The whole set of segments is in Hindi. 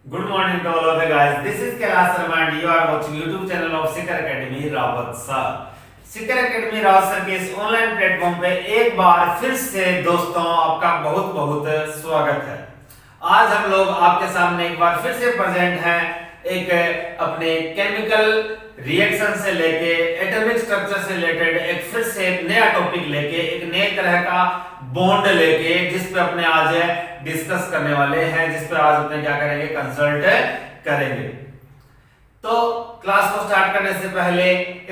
Good morning to all of you guys. This is Kailash Sharma and you are watching YouTube channel of Sikar Academy Rawat Sir. Sikar Academy Rawat sir के इस ऑनलाइन प्लेटफॉर्म पे एक बार फिर से दोस्तों आपका बहुत बहुत स्वागत है। आज हम लोग आपके सामने एक बार फिर से प्रेजेंट हैं एक अपने केमिकल रिएक्शन से लेके एटॉमिक स्ट्रक्चर से रिलेटेड एक फिर से एक नया टॉपिक लेके एक नए तरह का बॉन्ड लेके जिस पे अपने आज डिस्कस करने वाले हैं, जिस पे आज अपने क्या करेंगे, कंसल्ट करेंगे। तो क्लास को स्टार्ट करने से पहले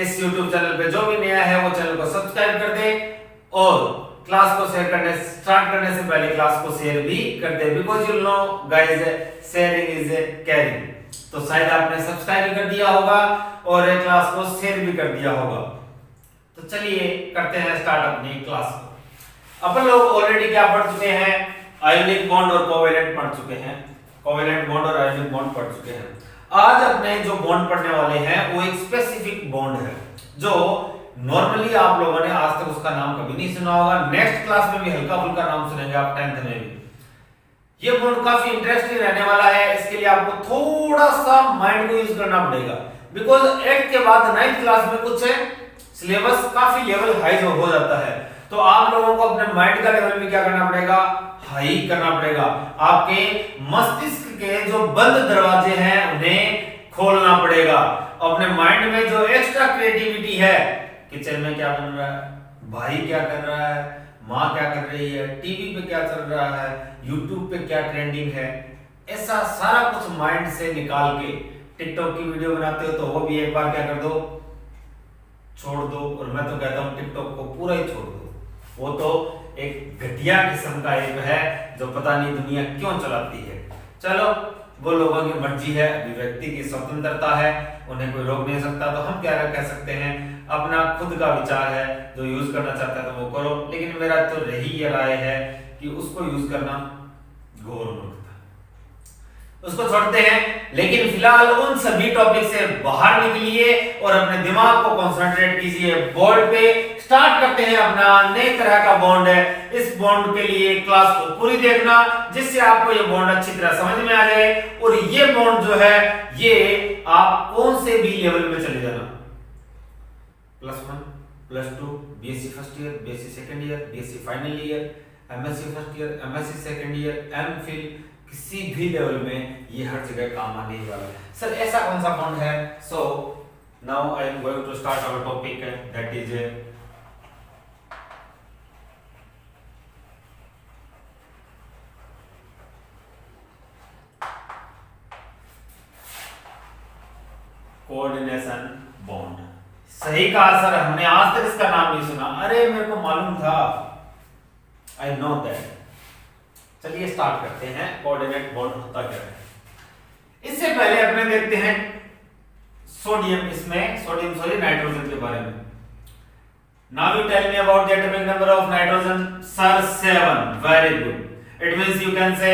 इस YouTube चैनल पे जो भी नया है वो चैनल को सब्सक्राइब कर दे और क्लास को स्टार्ट करने से पहले क्लास को शेयर भी कर दे, because you know guys sharing is caring. तो शायद आपने सब्सक्राइब भी कर दिया होगा और क्लास को शेयर भी कर दिया होगा। तो चलिए करते हैं स्टार्ट अपनी क्लास को। अपन लोग ऑलरेडी क्या पढ़ चुके हैं, आयोनिक बॉन्ड और कोवेलेंट पढ़ चुके हैं, कोवेलेंट बॉन्ड और आयोनिक बॉन्ड पढ़ चुके हैं। आज अपने जो बॉन्ड पढ़ने वाले हैं वो एक स्पेसिफिक बॉन्ड है जो नॉर्मली आप लोगों ने आज तक उसका नाम कभी नहीं सुना होगा। नेक्स्ट क्लास में भी हल्का फुल्का नाम सुनेंगे आप 10th में भी। ये बॉन्ड काफी इंटरेस्टिंग रहने वाला है, इसके लिए आपको थोड़ा सा माइंड को यूज करना पड़ेगा, बिकॉज 8th के बाद 9th क्लास में कुछ सिलेबस काफी लेवल हाई हो जाता है, तो आप लोगों को अपने माइंड का लेवल भी क्या करना पड़ेगा, हाई करना पड़ेगा। आपके मस्तिष्क के जो बंद दरवाजे हैं उन्हें खोलना पड़ेगा। अपने माइंड में जो एक्स्ट्रा क्रिएटिविटी है, किचन में क्या बन रहा है, भाई क्या कर रहा है, माँ क्या कर रही है, टीवी पे क्या चल रहा है, यूट्यूब पे क्या ट्रेंडिंग है, ऐसा सारा कुछ माइंड से निकाल के टिकटॉक की वीडियो बनाते हो तो वो भी एक बार क्या कर दो, छोड़ दो। और मैं तो कहता हूँ टिकटॉक को पूरा ही छोड़ दो, वो तो एक घटिया किस्म का ऐप है जो पता नहीं दुनिया क्यों चलाती है। चलो वो लोगों की मर्जी है, अभिव्यक्ति की स्वतंत्रता है, उन्हें कोई रोक नहीं सकता। तो हम क्या कह सकते हैं, अपना खुद का विचार है, जो यूज करना चाहता है तो वो करो, लेकिन मेरा तो यही ये राय है कि उसको यूज करना घोर मूर्खता, उसको छोड़ते हैं। लेकिन फिलहाल उन सभी टॉपिक से बाहर निकलिए और अपने दिमाग को कंसंट्रेट कीजिए बोर्ड पे। स्टार्ट करते हैं अपना नए तरह का बॉन्ड है। इस बॉन्ड के लिए क्लास को पूरी देखना जिससे आपको ये बॉन्ड अच्छी तरह समझ में आ जाए। और ये बॉन्ड जो है ये आप कौन से भी लेवल में चले जाना, +1 +2 BSc first year, BSc second year, BSc final year, MSc first year, MSc second year, MPhil, किसी भी लेवल में ये हर जगह काम आने वाला है। सर ऐसा कौन सा बॉन्ड है? So now I am going to start our topic, that is coordination bond. सही कहा सर, हमने आज तक इसका नाम नहीं सुना। अरे मेरे को मालूम था, आई नो दैट। चलिए स्टार्ट करते हैं, कोऑर्डिनेट बॉन्ड होता क्या है। इससे पहले अपने देखते हैं सोडियम, इसमें सोडियम सॉरी नाइट्रोजन के बारे में। Now you tell me about the atomic number of nitrogen. Sir 7, very good. It means you can say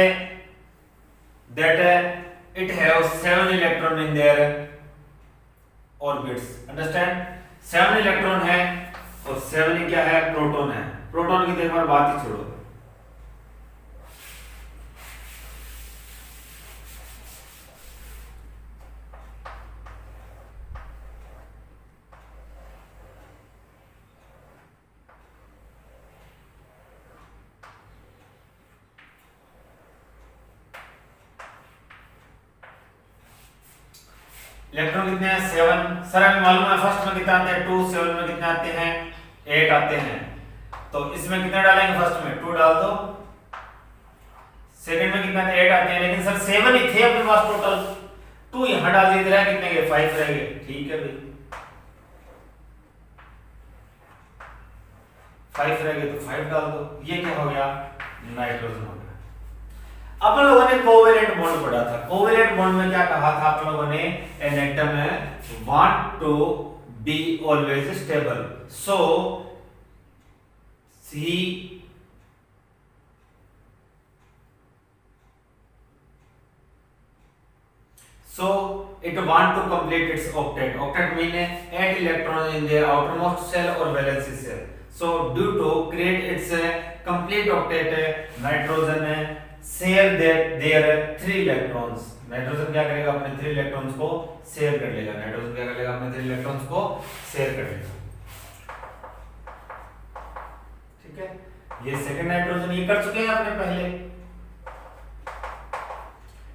that it have 7 electron in their orbits, understand. 7 electron है और 7 ही क्या है, प्रोटॉन है। प्रोटॉन की देखो बात ही छोड़ो। इलेक्ट्रॉन कितने हैं, 7। सर हमें मालूम है फर्स्ट में कितने आते हैं, 2, 7 में कितने आते हैं, 8 आते हैं। तो इसमें कितने डालेंगे, फर्स्ट में 2 डाल दो, सेकंड में कितने आते हैं, 8 आते हैं। लेकिन सर 7 ही थे अपने पास टोटल, 2 यहां डाल दिए, इधर कितने गए, 5 रह गए। ठीक है भाई, 5 रह गए तो 5 डाल दो। ये क्या हो गया, नाइट्रोजन हो गया। अपन लोगों ने कोवेलेंट बॉन्ड पढ़ा था। कोवेलेंट बॉन्ड में क्या कहा था आप लोगों ने, an atom want to be always stable, so see it want to complete its octet. Octet mean 8 electrons in the outermost shell or valence shell. So due to create its complete octet, nitrogen share their 3 electrons. Nitrogen क्या करेगा, अपने 3 इलेक्ट्रॉन्स को शेयर कर लेगा। नाइट्रोजन क्या करेगा, अपने 3 इलेक्ट्रॉन्स को शेयर कर लेगा। ठीक है, ये सेकंड नाइट्रोजन ये कर चुके हैं आपने पहले।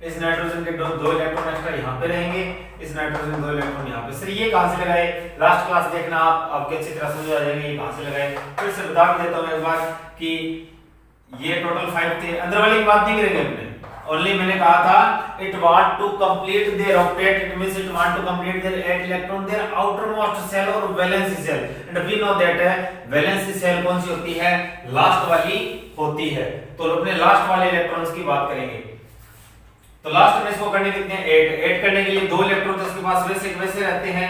इस नाइट्रोजन के दो इलेक्ट्रॉन एक्स्ट्रा यहाँ पे रहेंगे, इस नाइट्रोजन के 2 इलेक्ट्रॉन यहाँ पे। सर ये कहां से लगाए, लास्ट क्लास देखना आप, आपके अच्छी तरह समझ आ जाएंगे ये कहां से लगाए। फिर से बता देता हूँ एक बार कि ये टोटल 5 थे। अंदर वाली बात नहीं करेंगे अपने, ओनली मैंने कहा था it want to complete their octet, it means it want to complete their 8 electron their outermost shell और valency shell. And we know that valency shell कौन सी होती है, लास्ट वाली होती है। तो अपने लास्ट वाले इलेक्ट्रॉन्स की बात करेंगे। तो लास्ट में इसको करने कितने 8 करने के लिए 2 इलेक्ट्रॉन इसके पास वैसे रहते हैं।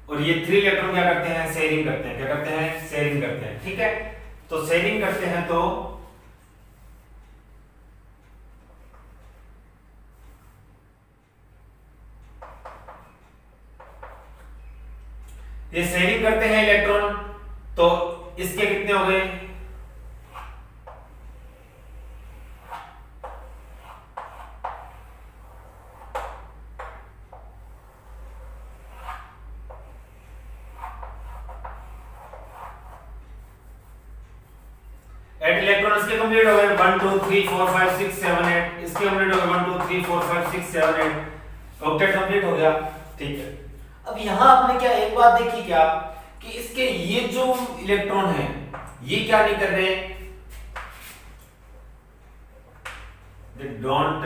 और ये 3 इलेक्ट्रॉन क्या करते हैं, शेयरिंग करते हैं। क्या करते हैं, शेयरिंग करते हैं। ठीक है, तो शेयरिंग करते हैं तो ये शेयरिंग करते हैं इलेक्ट्रॉन, तो इसके कितने हो गए, इलेक्ट्रॉन इसके कंप्लीट हो गए 1 2 3 4 5 6 7 8, इसके कंप्लीट हो गए 1 2 3 4 5 6 7 8, ऑक्टेट कंप्लीट हो गया। ठीक है, अब यहां आपने क्या एक बात देखी क्या कि इसके ये जो इलेक्ट्रॉन है ये क्या नहीं कर रहे, they don't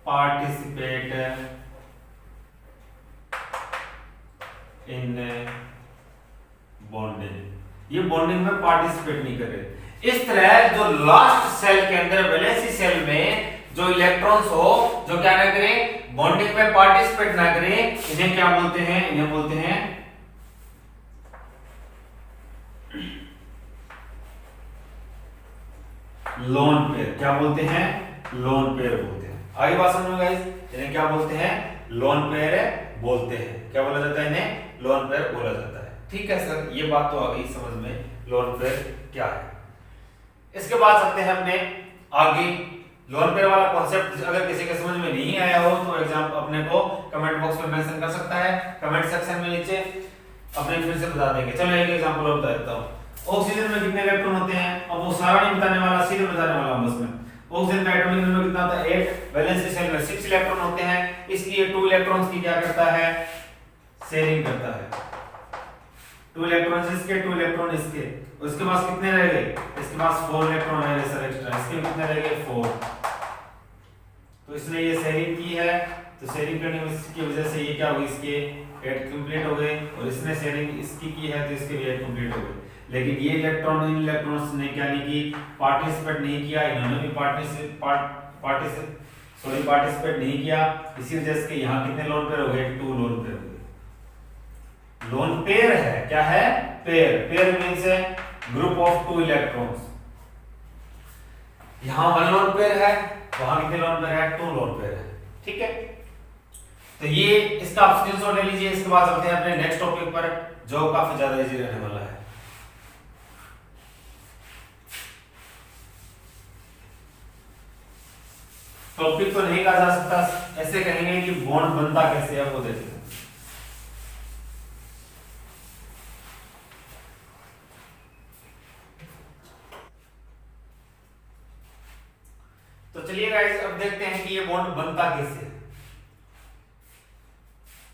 participate in bonding, ये बॉन्डिंग में पार्टिसिपेट नहीं कर रहे। इस तरह जो लास्ट सेल के अंदर वैलेंसी सेल में जो इलेक्ट्रॉन्स हो जो क्या ना करें, बॉन्डिंग में पार्टिसिपेट ना करें, इन्हें क्या बोलते हैं, इन्हें बोलते हैं लोन पेयर। क्या बोलते हैं, लोन पेयर बोलते हैं। आगे बात समझ में गाइस, इन्हें क्या बोलते हैं, लोन पेयर बोलते हैं। क्या बोला जाता है, इन्हें लोन पेयर बोला जाता है। ठीक है सर, ये बात तो आ गई समझ में, लोन पेयर क्या है। इसके बाद चलते हैं अपने आगे। लोन पेयर वाला कॉन्सेप्ट अगर किसी के समझ में नहीं आया हो तो एग्जाम अपने को कमेंट बॉक्स में मेंशन कर सकता है, कमेंट सेक्शन में नीचे अपने फिर से बता देंगे। चलो एक एग्जांपल और बता देता हूं। ऑक्सीजन में कितने इलेक्ट्रॉन होते हैं, अब वो सारा नहीं बताने वाला, सीधे बताने वाला हूं बस मैं। ऑक्सीजन का एटॉमिक नंबर कितना होता है 8, वैलेंसी शेल में 6 इलेक्ट्रॉन होते हैं, इसलिए 2 इलेक्ट्रॉन्स की क्या करता है, शेयरिंग करता है। 2 इलेक्ट्रॉन इसके 2 इलेक्ट्रॉन इसके, उसके पास कितने रह गए, इसके पास 4 इलेक्ट्रॉन रह गए सर एक्स्ट्रा, इसके कितने रह गए 4। तो इसने ये शेयरिंग की है, तो शेयरिंग करने की वजह से ये क्या होगी, इसके 8 कंप्लीट हो गए, और इसने शेयरिंग इसकी की है तो इसके भी 8 कंप्लीट हो गए। लेकिन ये इलेक्ट्रॉन इन इलेक्ट्रॉन्स ने क्या नहीं की, पार्टिसिपेट नहीं किया, इन्होंने भी पार्टिसिपेट नहीं किया, इसी वजह से यहाँ कितने लोन पेयर हो गए, 2 लोन पेयर हो गए। लोन पेयर है, क्या है, पेयर। पेयर मींस है ग्रुप ऑफ 2 इलेक्ट्रॉन्स। यहां 1 लोन पेयर है, वहां कितने लोन पेयर है, 2 लोन पेयर है। ठीक है, तो ये इसका आप स्क्रीनशॉट ले लीजिए। इसके बाद चलते हैं अपने नेक्स्ट टॉपिक पर जो काफी ज्यादा इजी रहने वाला है। टॉपिक तो नहीं कहा जा सकता, ऐसे कहेंगे कि बॉन्ड बनता कैसे है वो देखते हैं। तो चलिए गाइस अब देखते हैं कि ये बॉन्ड बनता कैसे है।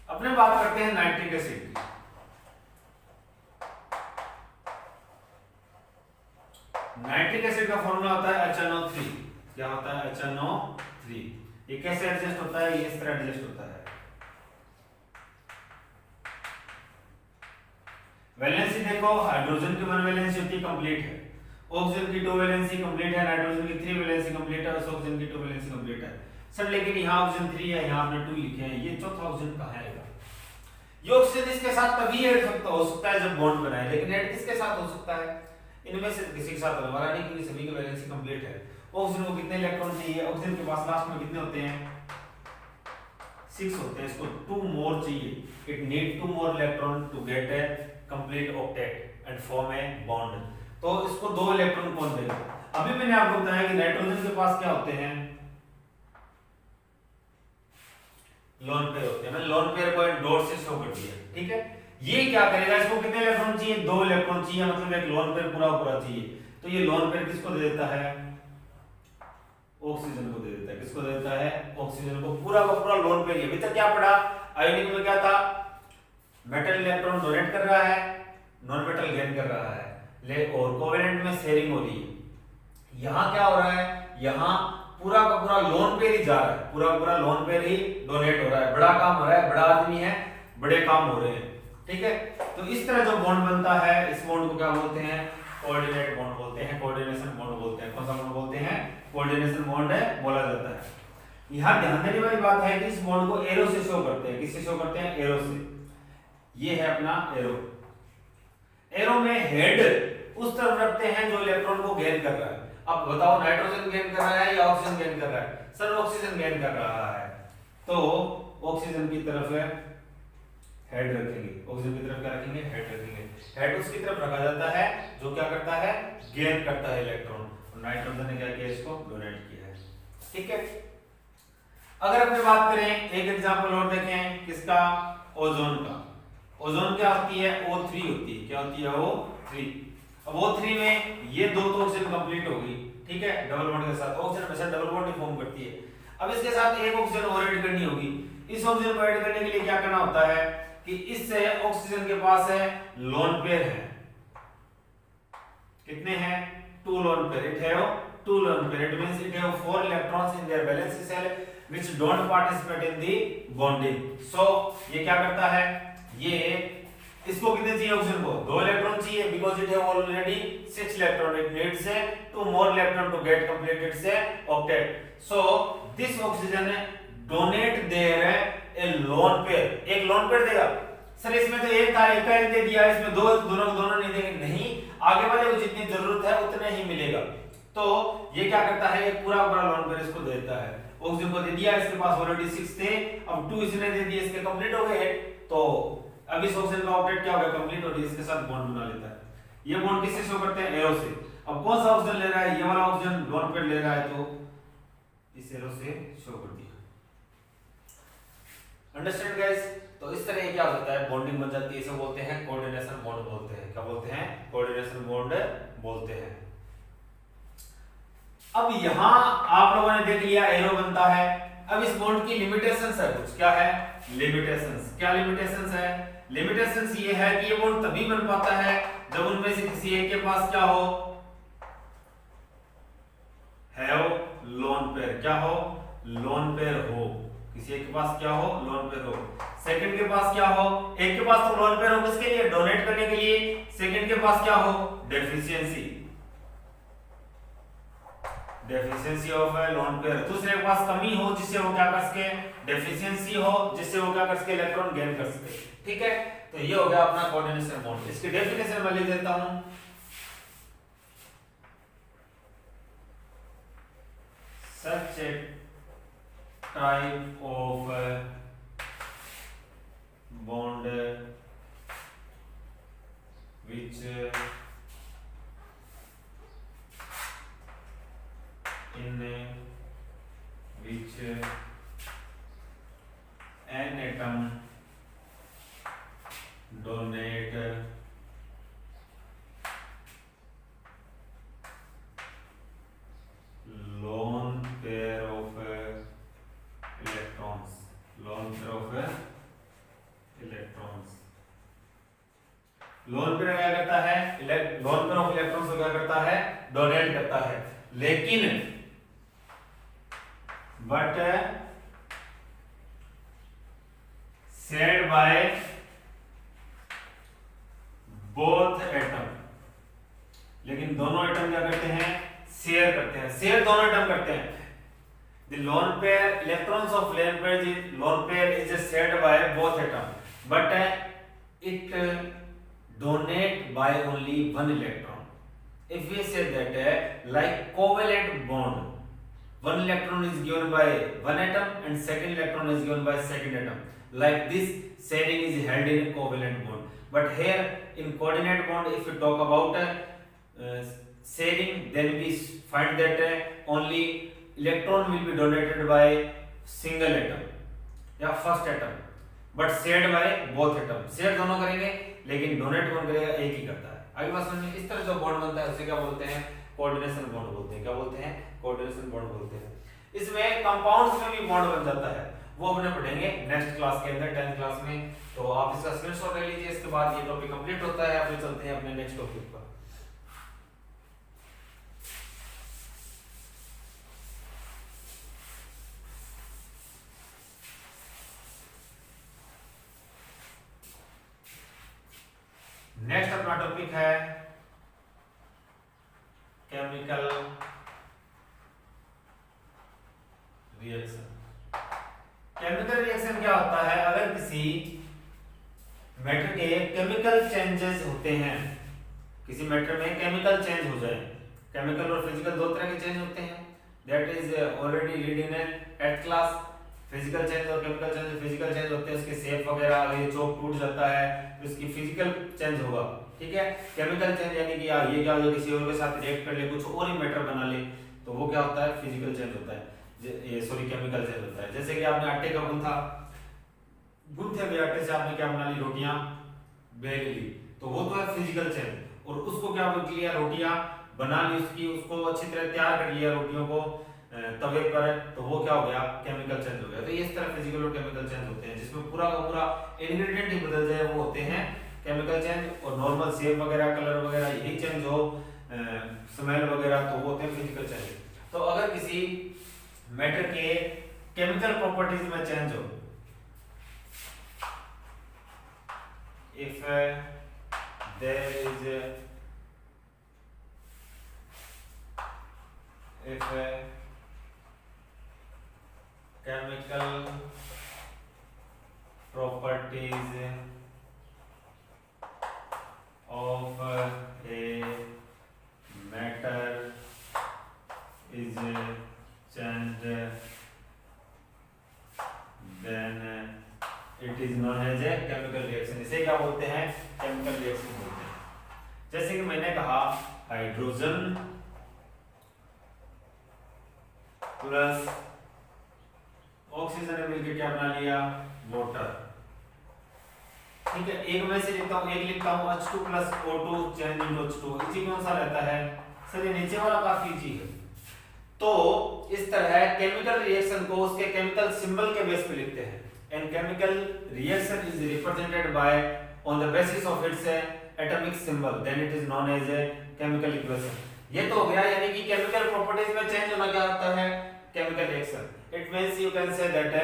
अपने बात करते हैं नाइट्रिक एसिड की। नाइट्रिक एसिड का फॉर्मूला होता है HNO3। क्या होता है, HNO3। ये कैसे एडजस्ट होता है, ये इस तरह एडजस्ट होता है। वैलेंसी देखो, हाइड्रोजन की 1 वैलेंसी होती है, कंप्लीट है। ऑक्सीजन की 2 वैलेंसी कंप्लीट है, नाइट्रोजन की 3 वैलेंसी कंप्लीट है, और ऑक्सीजन की 2 वैलेंसी कंप्लीट है। सर लेकिन यहाँ ऑक्सीजन 3 है, यहाँ आपने 2 लिखे हैं, ये चौथा ऑक्सीजन कहाँ आएगा? ये ऑक्सीजन इसके साथ तभी ऐड हो सकता है जब बॉन्ड बनाए, लेकिन ऐड किसके साथ हो सकता है, इनमें से किसी के साथ होने वाला नहीं, क्योंकि सभी की वैलेंसी कंप्लीट है। ऑक्सीजन को कितने इलेक्ट्रॉन चाहिए, ऑक्सीजन के पास लास्ट में कितने होते हैं, 6 होते हैं, इसको 2 मोर चाहिए। It need 2 more electron to get complete octet and form a bond. तो इसको 2 इलेक्ट्रॉन कौन देगा? अभी मैंने आपको बताया कि नाइट्रोजन के पास क्या होते हैं, लोन पेयर होते हैं। मैंने लोन पेयर को डॉट से शो कर दिया, ठीक है। ये क्या करेगा, इसको कितने इलेक्ट्रॉन चाहिए? 2 इलेक्ट्रॉन चाहिए, मतलब एक लोन पेयर पूरा पूरा चाहिए। तो ये लोन पेयर किसको दे देता है? ऑक्सीजन को दे देता है। किसको दे देता है? ऑक्सीजन को। पूरा का पूरा लोन पेयर। अभी तक क्या पढ़ा? आयोनिक में क्या था? मेटल इलेक्ट्रॉन डोनेट कर रहा है, नॉन मेटल गेन कर रहा है, ले और कोवेलेंट में शेयरिंग हो रही है। यहां क्या हो रहा है? यहां पूरा का पूरा लोन पेयर ही जा रहा है, पूरा पूरा लोन पेयर ही डोनेट हो रहा है। बड़ा काम हो रहा है, बड़ा आदमी है, बड़े काम हो रहे हैं, ठीक है। तो इस तरह जो बॉन्ड बनता है, इस बॉन्ड को क्या बोलते हैं? कोऑर्डिनेट बॉन्ड बोलते हैं, कोऑर्डिनेशन बॉन्ड बोलते हैं। कौन सा बॉन्ड बोलते हैं? कोऑर्डिनेशन बॉन्ड है बोला जाता है। यहां ध्यान देने वाली बात है कि इस बॉन्ड को एरो से शो करते हैं। किससे शो करते हैं? एरो से। ये है अपना एरो। एरो में हेड उस तरफ रखते हैं जो इलेक्ट्रॉन को गेन कर रहा है। अब बताओ, नाइट्रोजन गेन कर रहा है या ऑक्सीजन गेन कर रहा है? सर ऑक्सीजन गेन कर रहा है, तो ऑक्सीजन की तरफ है हेड रखेंगे। ऑक्सीजन की तरफ क्या रखेंगे? हेड रखेंगे। हेड उसकी तरफ रखा जाता है जो क्या करता है? गेन करता है इलेक्ट्रॉन। और नाइट्रोजन ने क्या किया? इसको डोनेट किया है, ठीक है। अगर अपने बात करें, एक एग्जांपल और देखें, किसका? ओजोन का। ओजोन क्या होती है? O3 होती है। क्या होती है? O3। अब O3 में ये 2 तो ऑक्सीजन कंप्लीट हो गई, ठीक है, डबल बॉन्ड के साथ। ऑक्सीजन हमेशा डबल बॉन्ड फॉर्म करती है। अब इसके साथ एक ऑक्सीजन और ऐड करनी होगी। इस ऑक्सीजन को ऐड करने के लिए क्या करना होता है कि इससे ऑक्सीजन के पास है लोन पेयर है। कितने हैं? 2 lone pair. It have 2 lone pair. It means it have 4 electrons in their valency shell which don't participate in the bonding. So ये क्या करता है? ये इसको कितने चाहिए? ऑक्सीजन को 2 इलेक्ट्रॉन चाहिए, because it have already 6 electron. It needs 2 more electron to get complete its octet. So this oxygen donate their a lone pair. एक लोन पेयर देगा। सर इसमें तो एक था, एक का एक दे दिया, इसमें दोनों नहीं देंगे। नहीं, आगे वाले को जितनी जरूरत है उतने ही मिलेगा। तो ये क्या करता है? एक पूरा पूरा लोन पेयर इसको दे देता है। ऑक्सीजन को दे दिया, इसके पास ऑलरेडी 6 थे, अब 2 इसने दे दिए, इसके कंप्लीट हो गए। तो अब इस ऑक्सीजन का ऑक्टेट क्या हो गया? कंप्लीट हो गया। इसके साथ बॉन्ड बना लेता है। ये बॉन्ड किससे शो करते हैं? एरो से। अब कौन सा ऑक्सीजन ले रहा है? ये वाला ऑक्सीजन लोन पेयर ले रहा है, तो इस एरो से शो कर दिया। Understand guys? तो इस तरह क्या होता है? बॉन्डिंग बन जाती है। इसे बोलते हैं कोऑर्डिनेशन बॉन्ड बोलते हैं। क्या बोलते हैं? कोऑर्डिनेशन बॉन्ड बोलते हैं। अब यहां आप लोगों ने देख लिया एरो बनता है। अब इस बॉन्ड की लिमिटेशंस है कुछ। क्या है? लिमिटेशंस। क्या लिमिटेशंस है? लिमिटेशंस ये है कि ये बॉन्ड तभी बन पाता है जब उनमें से किसी एक के पास क्या हो? Have lone pair. क्या हो? लोन पेयर हो। किसी एक के पास क्या हो? लोन पेयर हो। सेकंड के पास क्या हो? एक के पास तो लोन पेयर हो, किसके लिए? डोनेट करने के लिए। सेकंड के पास क्या हो? Deficiency. Deficiency of A lone pair. दूसरे के पास कमी हो जिससे वो क्या कर सके? डेफिशिएंसी हो जिससे वो क्या कर सके? इलेक्ट्रॉन गेन कर सके, ठीक है। तो ये हो गया अपना कोऑर्डिनेशन बॉन्ड। इसकी डेफिनेशन मैं लिख देता हूं। Such a type of bond which in which an atom donate lone pair of electrons, lone pair of electrons। Lone pair क्या करता है? लोन पेयर ऑफ इलेक्ट्रॉन्स को क्या करता है? डोनेट करता है। लेकिन but shared by both atom. लेकिन दोनों एटम क्या करते हैं? शेयर करते हैं। शेयर दोनों एटम करते हैं। The lone pair electrons of lone pair is shared by both atom, but it donate by only one electron. If we say that like covalent bond, one electron is given by one atom and second electron is given by second atom. Like this sharing is held in a covalent bond. But here in coordinate bond, if we talk about sharing, then we find that only electron will be donated by single atom या first atom, but shared by both atom. Share दोनों करेंगे लेकिन डोनेट कौन करेगा, एक ही करता है। आगे बात समझिए, इस तरह जो बॉन्ड बनता है उसे क्या बोलते हैं, कोऑर्डिनेशन बॉन्ड बोलते हैं। क्या बोलते हैं, कोऑर्डिनेशन बॉन्ड बोलते हैं। इसमें कंपाउंड्स में भी बॉन्ड बन जाता है, वो अपने पढ़ेंगे नेक्स्ट क्लास के अंदर, 10th क्लास में। तो आप इसका स्क्रीनशॉट ले लीजिए, इसके बाद ये टॉपिक कंप्लीट होता है। अब चलते हैं अपने नेक्स्ट टॉपिक पर। नेक्स्ट अपना टॉपिक है केमिकल रिएक्शन। केमिकल रिएक्शन क्या होता है, अगर किसी मैटर के केमिकल चेंजेस होते हैं, किसी मैटर में केमिकल चेंज हो जाए, केमिकल और फिजिकल दो तरह के चेंज होते हैं, that is already read in eight class. Physical change और केमिकल चेंज, फिजिकल चेंज होते हैं उसके शेप वगैरह, अगर ये चौक टूट जाता है तो इसकी फिजिकल चेंज होगा, ठीक है। केमिकल चेंज यानी कि यार ये क्या हो, किसी और के साथ रिएक्ट कर ले, कुछ और ही मैटर बना ले, तो वो क्या होता है, फिजिकल चेंज होता है, ये सॉरी केमिकल चेंज होता है। जैसे कि आपने आटे का गूंथे हुए आटे से आपने क्या बना ली, रोटियां बेल ली, तो वो तो है फिजिकल चेंज। और उसको क्या किया, रोटियां बना ली, उसको अच्छी तरह तैयार कर लिया रोटियों को तवे पर, तो वो क्या हो गया, केमिकल चेंज हो गया। तो ये इस तरह फिजिकल और केमिकल चेंज होते हैं, जिसमें पूरा का पूरा इंग्रेडिएंट ही बदल जाए वो होते हैं केमिकल चेंज। और नॉर्मल शेप वगैरह, कलर वगैरह यही चेंज हो, स्मेल वगैरह, तो वो होते हैं फिजिकल चेंज। तो अगर किसी मैटर के केमिकल प्रॉपर्टीज में चेंज हो, if there is chemical properties of a matter is changed, then it is known as a chemical reaction। इसे क्या बोलते हैं, केमिकल रिएक्शन बोलते हैं। जैसे कि मैंने कहा हाइड्रोजन प्लस ऑक्सीजन ने मिलकर क्या बना लिया, वाटर, ठीक है। एक में से लिखता हूं, एक लिखता हूं H2 plus O2 change into H2, easy कौन सा रहता है सर, ये नीचे वाला काफी इजी है। तो इस तरह केमिकल रिएक्शन को उसके केमिकल सिंबल के बेस पे लिखते हैं, and chemical reaction is represented by on the basis of its atomic symbol, then it is known as a chemical equation. ये तो हो गया, यानी कि केमिकल प्रॉपर्टीज में चेंज होना क्या होता है, chemical reaction. It means you can say that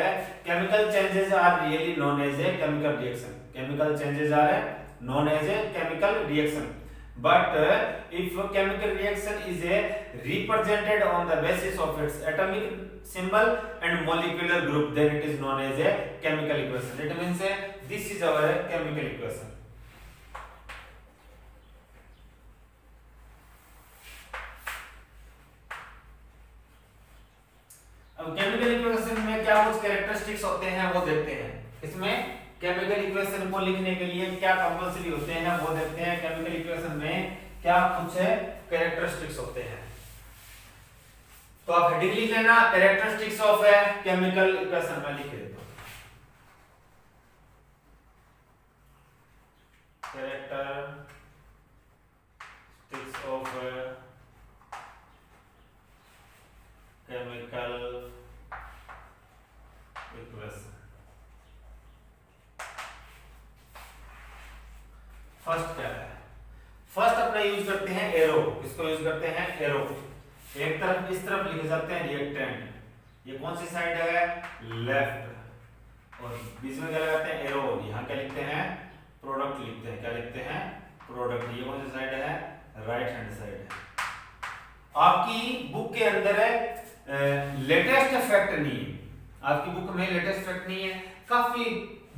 chemical changes are really known as a chemical reaction. Chemical changes are known as a chemical reaction. But if chemical reaction is represented on the basis of its atomic symbol and molecular group, then it is known as a chemical equation. It means this is our chemical equation. अब केमिकल इक्वेशन में क्या कुछ कैरेक्टरिस्टिक्स होते हैं वो देखते हैं। इसमें केमिकल इक्वेशन को लिखने के लिए क्या कंपल्सरी होते हैं वो देखते हैं। केमिकल इक्वेशन में क्या कुछ कैरेक्टरिस्टिक्स होते हैं, तो आप हेडिंग लिख लेना, characteristics of A chemical equation में लिख देता हूं, characteristics of chemical equation. First क्या है, फर्स्ट अपना यूज करते हैं एरो, इसको यूज करते हैं एरो। एक तरफ इस तरफ लिखे जाते हैं रिएक्टेंट, ये कौन सी साइड है, लेफ्ट, और बीच में क्या लगाते हैं एरो, यहाँ क्या लिखते हैं, प्रोडक्ट लिखते हैं, क्या लिखते हैं, प्रोडक्ट। ये कौन सी साइड है, राइट हैंड साइड है। आपकी बुक के अंदर लेटेस्ट फैक्ट नहीं है, आपकी बुक में लेटेस्ट फैक्ट नहीं है, काफी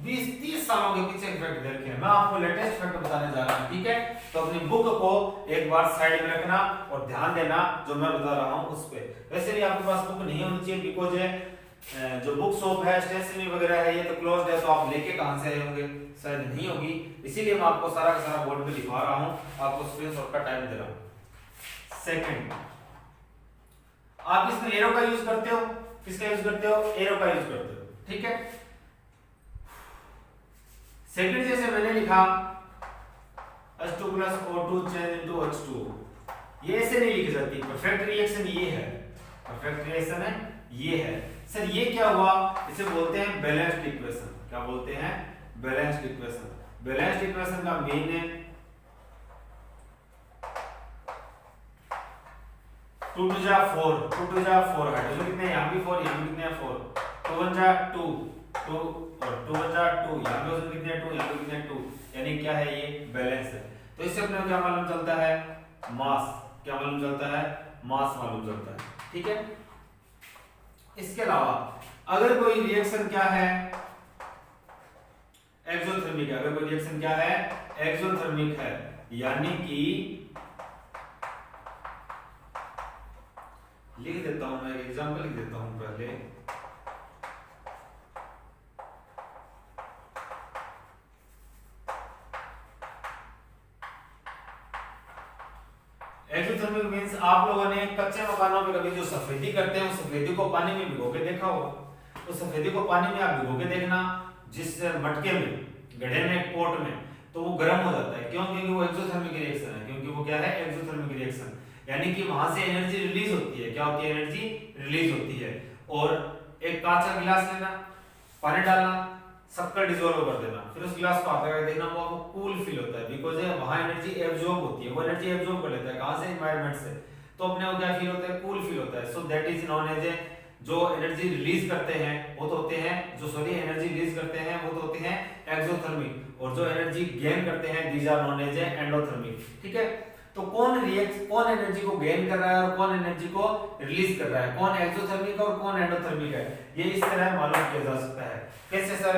20-30 सालों के पीछे फैक्ट दे रखे हैं। मैं आपको लेटेस्ट फैक्ट बताने जा रहा हूं, ठीक है। तो अपनी बुक को एक बार साइड में रखना और ध्यान देना जो मैं बता रहा हूं उस पे। वैसे भी आपके पास बुक नहीं होनी चाहिए, बिकॉज जो बुक शॉप है, स्टेशनरी वगैरह है, ये तो क्लोज्ड है, तो आप लेके कहां से आए होंगे, शायद नहीं होगी, इसीलिए मैं आपको सारा का सारा बोर्ड पे लिखवा रहा हूं, आपको स्क्रीनशॉट का टाइम दे रहा हूं। सेकंड, आप इसमें एरो का यूज करते हो, किसका यूज करते हो, एरो का यूज करते हो, ठीक है। सेकंड जैसे मैंने लिखा H2 plus O2 change into H2, ये ऐसे नहीं लिखी जाती, परफेक्ट रिएक्शन ये है, परफेक्ट रिएक्शन है ये है। सर ये क्या हुआ, इसे बोलते हैं बैलेंस्ड इक्वेशन। क्या बोलते हैं, बैलेंस्ड इक्वेशन। बैलेंस्ड इक्वेशन का मीन है 2 टू जा 4, 2 टू जा 4, हाइड्रोजन कितने, यहां भी 4, यहां भी कितने हैं 4, 2 1 जा 2, 2 और 2 1 जा 2, यहां भी हाइड्रोजन कितने हैं 2, यहां भी कितने हैं 2, यानी क्या है, ये बैलेंस है। तो इससे अपने को क्या मालूम चलता है, मास। क्या मालूम चलता है, मास मालूम चलता है, ठीक है। इसके अलावा अगर कोई रिएक्शन क्या है, एक्सोथर्मिक है, अगर कोई रिएक्शन क्या है, एक्सोथर्मिक है, यानी कि लिख देता हूं मैं, एक एग्जांपल लिख देता हूं पहले। एक्सोथर्मिक मींस आप लोगों ने कच्चे मकानों पे कभी जो सफेदी करते हैं, उस सफेदी को पानी में भिगो के देखा होगा। उस सफेदी को पानी में आप भिगो के देखना, जिस मटके में, गड्ढे में, पोट में, तो वो गर्म हो जाता है। क्यों, क्योंकि वो एक्सोथर्मिक रिएक्शन है, क्योंकि वो क्या है, एक्सोथर्मिक रिएक्शन, यानी कि वहां से एनर्जी रिलीज होती है। क्या होती है, एनर्जी रिलीज होती है। और एक कांच का गिलास लेना, पानी डालना, सबका डिसॉल्व कर देना, फिर उस गिलास को हाथ लगा देखना, वो आपको कूल फील होता है, बिकॉज़ वहां एनर्जी एब्जॉर्ब होती है। वो एनर्जी एब्जॉर्ब कर लेता है, कहां से, एनवायरनमेंट से, तो अपने को क्या फील होता है, कूल फील होता है। So that is known as a, जो एनर्जी रिलीज करते हैं वो तो होते हैं, जो सॉरी एनर्जी रिलीज करते हैं वो तो होते हैं एक्सोथर्मिक, और जो एनर्जी गेन करते हैं these are known as endothermic, ठीक है। तो कौन एनर्जी को गेन कर रहा है और कौन एनर्जी को रिलीज कर रहा है, कौन एक्सोथर्मिक और कौन एंडोथर्मिक है, ये इस तरह मालूम किया जा सकता है। कैसे सर,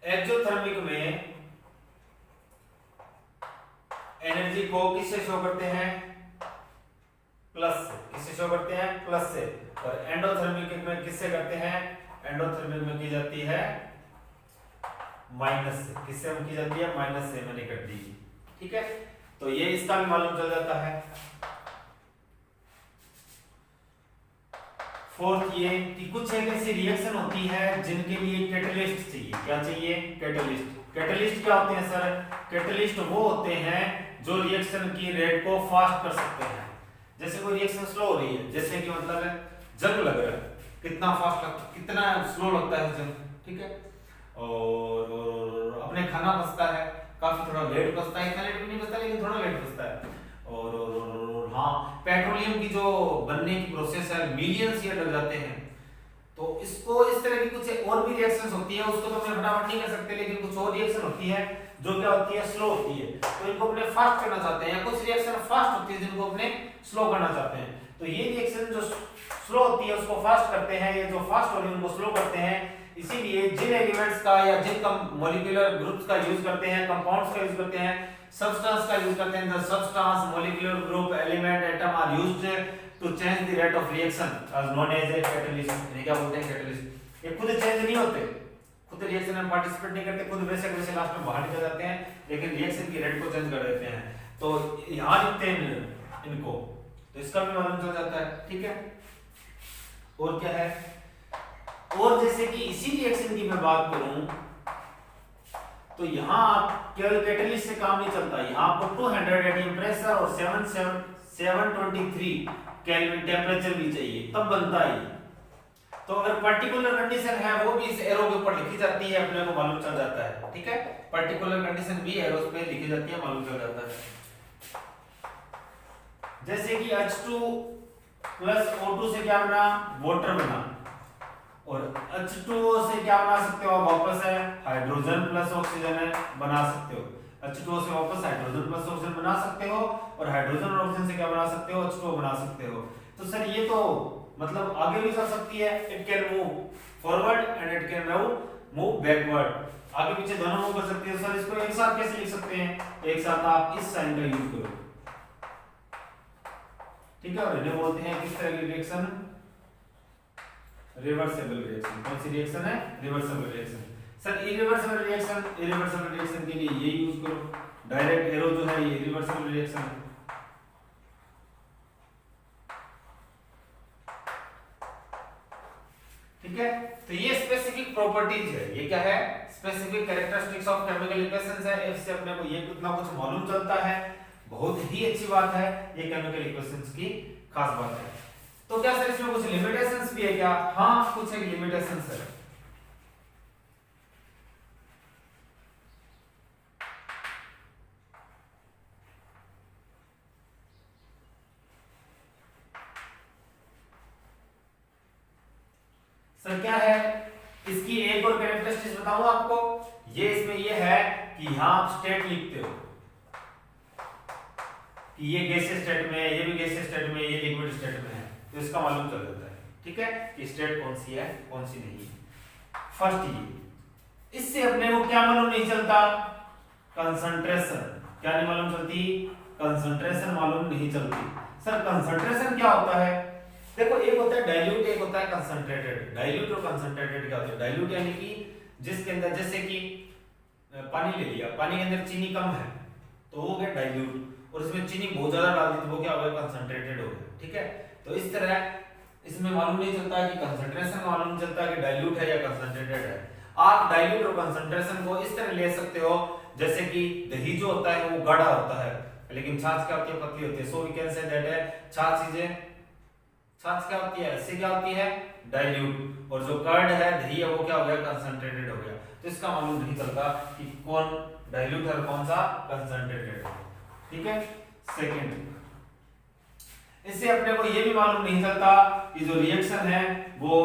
एक्सोथर्मिक में एनर्जी को किससे शो करते हैं, प्लस से। किससे शो करते हैं, प्लस से। और एंडोथर्मिक में किससे करते हैं, एंडोथर्मिक में की जाती है माइनस से। किससे की जाती है, माइनस से, मैंने कर दी, ठीक है। तो ये इसका भी मालूम चल जाता है। फोर्थ ये कि कुछ एक ऐसी रिएक्शन होती है जिनके लिए कैटलिस्ट चाहिए। क्या चाहिए, कैटलिस्ट। कैटलिस्ट क्या होते हैं सर, कैटलिस्ट वो होते हैं जो रिएक्शन की रेट को फास्ट कर सकते हैं। जैसे कोई रिएक्शन स्लो हो रही है, जैसे कि मतलब है जंग लग रहा है, कितना फास्ट लगता, कितना स्लो लगता है जंग, ठीक है। और अपने खाना बचता है, काफी थोड़ा लेट बचता है, इतना लेट भी नहीं बचता लेकिन थोड़ा लेट बचता है। और हाँ, पेट्रोलियम की जो बनने की प्रोसेस है मिलियंस ईयर लग जाते हैं। तो इसको इस तरह की कुछ और भी रिएक्शंस होती है, उसको तो अपने फटाफट नहीं कर सकते, लेकिन कुछ और रिएक्शन होती है जो क्या होती है, स्लो होती है। तो इनको अपने फास्ट करना चाहते हैं, या कुछ रिएक्शन फास्ट होती है जिनको अपने स्लो करना चाहते हैं। तो ये रिएक्शन जो स्लो होती है उसको फास्ट करते हैं, ये जो फास्ट हो रही है उनको स्लो करते हैं। इसीलिए जिन एलिमेंट्स का या जिन मॉलिक्यूलर ग्रुप्स का यूज करते हैं, कंपाउंड्स का यूज करते हैं, सब्सटेंस का यूज करते हैं, the substance, molecular group, element, atom are used to change the rate of reaction as known as a catalyst. ये क्या बोलते हैं, कैटलिस्ट। ये खुद चेंज नहीं होते, खुद रिएक्शन में पार्टिसिपेट नहीं करते, खुद वैसे वैसे लास्ट में बाहर निकल जाते हैं, लेकिन रिएक्शन की रेट को चेंज कर देते हैं। तो यहां लिखते हैं इनको, तो इसका भी मालूम चल जाता है, ठीक है। और क्या है, और जैसे कि इसी रिएक्शन की मैं बात करूं तो यहां आप केवल कैटलिस्ट से काम नहीं चलता, यहां आपको 200 एटीएम प्रेशर और 723 केल्विन टेंपरेचर भी चाहिए, तब बनता है। तो अगर पर्टिकुलर कंडीशन है वो भी इस एरो के ऊपर लिखी जाती है, अपने को मालूम चल जाता है, ठीक है। पर्टिकुलर कंडीशन भी एरोस पे लिखी जाती है, मालूम चल जाता है। जैसे कि H2 प्लस O2 से क्या बना, वाटर बना, और H2O से क्या बना सकते हो, वापस है हाइड्रोजन प्लस ऑक्सीजन है, बना सकते हो। H2O से वापस हाइड्रोजन प्लस ऑक्सीजन बना सकते हो, और हाइड्रोजन और ऑक्सीजन से क्या बना सकते हो, H2O बना सकते हो। तो सर ये तो मतलब आगे भी चल सकती है, it can move forward and it can move backward, आगे पीछे दोनों मूव कर सकती है। सर इसको एक साथ कैसे लिख सकते हैं, एक साथ आप इस साइन का यूज करो, ठीक है, और इन्हें बोलते हैं किस तरह की रिएक्शन, रिवर्सिबल रिएक्शन। कौन सी रिएक्शन है, reversible reaction. Sir irreversible reaction, irreversible reaction के लिए ये यूज करो, डायरेक्ट एरो जो है ये इरिवर्सिबल रिएक्शन है। ठीक है, तो ये स्पेसिफिक प्रॉपर्टीज है, ये क्या है, specific characteristics of chemical equations है। इससे अपने को ये कितना कुछ मालूम चलता है, बहुत ही अच्छी बात है, ये केमिकल इक्वेशंस की खास बात है। तो क्या सर इसमें कुछ लिमिटेशंस भी है क्या, हाँ कुछ एक लिमिटेशंस है। सर क्या है, इसकी एक और कैरेक्टरिस्टिक्स बताऊं आपको, ये इसमें ये है कि यहां आप स्टेट लिखते हो कि ये गैसीय स्टेट में है, ये भी गैसीय स्टेट में, ये लिक्विड स्टेट में है, तो इसका मालूम चल जाता है। ठीक है, कि स्टेट कौन सी है कौन सी नहीं है। फर्स्ट ये, इससे अपने को क्या मालूम नहीं चलता, कंसंट्रेशन, क्या नहीं मालूम चलती, कंसंट्रेशन मालूम नहीं चलती। सर कंसंट्रेशन क्या होता है, देखो एक होता है डाइल्यूट, एक होता है कंसंट्रेटेड। डाइल्यूट और कंसंट्रेटेड क्या होता है, डाइल्यूट यानी कि जिसके अंदर, जैसे कि पानी ले लिया, पानी के अंदर चीनी कम है तो वो हो गया डाइल्यूट, और इसमें चीनी बहुत ज्यादा डाल दी तो वो क्या हो गया, कंसंट्रेटेड हो गया। ठीक है, तो इस तरह इसमें मालूम नहीं चलता है कि कंसंट्रेशन, मालूम नहीं चलता कि डाइल्यूट है या कंसंट्रेटेड है। आप डाइल्यूट और कंसंट्रेशन को इस तरह ले सकते हो जैसे कि दही जो होता है वो गाढ़ा होता है, लेकिन छाछ क्या होती है, पतली होती है। So we can say that है छाछ चीजें, छाछ क्या होती है, इससे क्या होती है, डाइल्यूट, और जो कर्ड है, दही है, वो क्या हो गया, कंसंट्रेटेड हो गया। तो इसका मालूम नहीं चलता कि कौन डाइल्यूट है और कौन सा कंसंट्रेटेड है। ठीक है, सेकंड, इससे अपने को ये भी मालूम नहीं चलता कि जो रिएक्शन है वो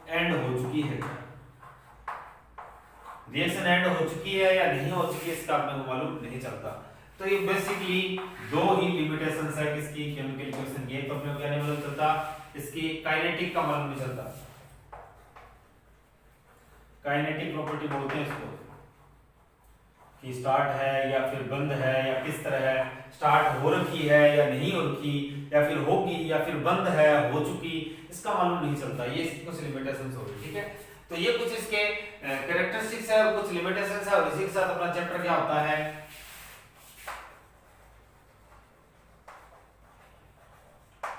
एंड हो चुकी है, रिएक्शन एंड हो चुकी है या नहीं हो चुकी है, इसका अपने को मालूम नहीं चलता। तो ये बेसिकली दो ही लिमिटेशंस है किसकी, केमिकल इक्वेशन की। एक तो अपने को क्या नहीं मालूम चलता, इसकी काइनेटिक का मालूम नहीं चलता, काइनेटिक प्रॉपर्टी बोलते हैं इसको, कि स्टार्ट है या फिर बंद है या किस तरह है, स्टार्ट हो रखी है या नहीं हो रखी, या फिर होगी या फिर बंद है, हो चुकी, इसका मालूम नहीं चलता। ये कुछ लिमिटेशंस हो गई। ठीक है, तो ये कुछ इसके कैरेक्टरिस्टिक्स है और कुछ लिमिटेशंस है, और इसी के साथ अपना चैप्टर क्या होता है,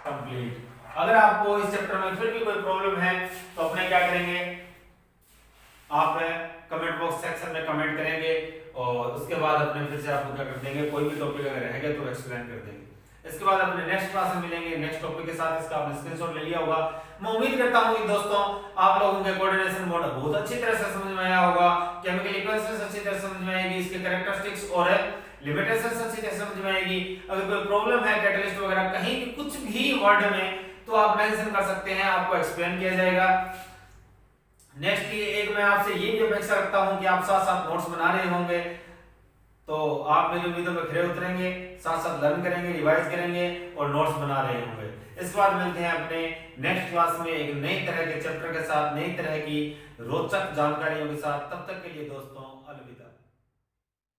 कंप्लीट। अगर आपको इस चैप्टर में फिर भी कोई प्रॉब्लम है तो अपने क्या करेंगे, आप कमेंट बॉक्स सेक्शन में कमेंट करेंगे, और उसके बाद अपने फिर से आपको क्या कर देंगे, कोई भी टॉपिक अगर रहेगा तो एक्सप्लेन कर देंगे। इसके बाद अपने नेक्स्ट क्लास में मिलेंगे नेक्स्ट टॉपिक के साथ। इसका आपने स्क्रीनशॉट ले लिया होगा। मैं उम्मीद करता हूं कि दोस्तों आप लोगों के कोऑर्डिनेशन मॉडल बहुत अच्छी तरह से समझ में आया होगा, केमिकल इक्वेशंस अच्छी तरह समझ में आएगी, इसके कैरेक्टरिस्टिक्स और लिमिटेशंस अच्छी तरह समझ में आएगी। अगर कोई प्रॉब्लम है कैटलिस्ट वगैरह कहीं भी कुछ भी वर्ड में, तो आप मेंशन कर सकते हैं, आपको एक्सप्लेन किया जाएगा। नेक्स्ट की एक मैं आपसे ये भी अपेक्षा रखता हूं कि आप साथ साथ नोट्स बना रहे होंगे, तो आप मेरी उम्मीदों में खरे उतरेंगे, साथ साथ लर्न करेंगे, रिवाइज करेंगे और नोट्स बना रहे होंगे। इसके बाद मिलते हैं अपने नेक्स्ट क्लास में एक नई तरह के चैप्टर के साथ, नई तरह की रोचक जानकारियों के साथ। तब तक के लिए दोस्तों अलविदा।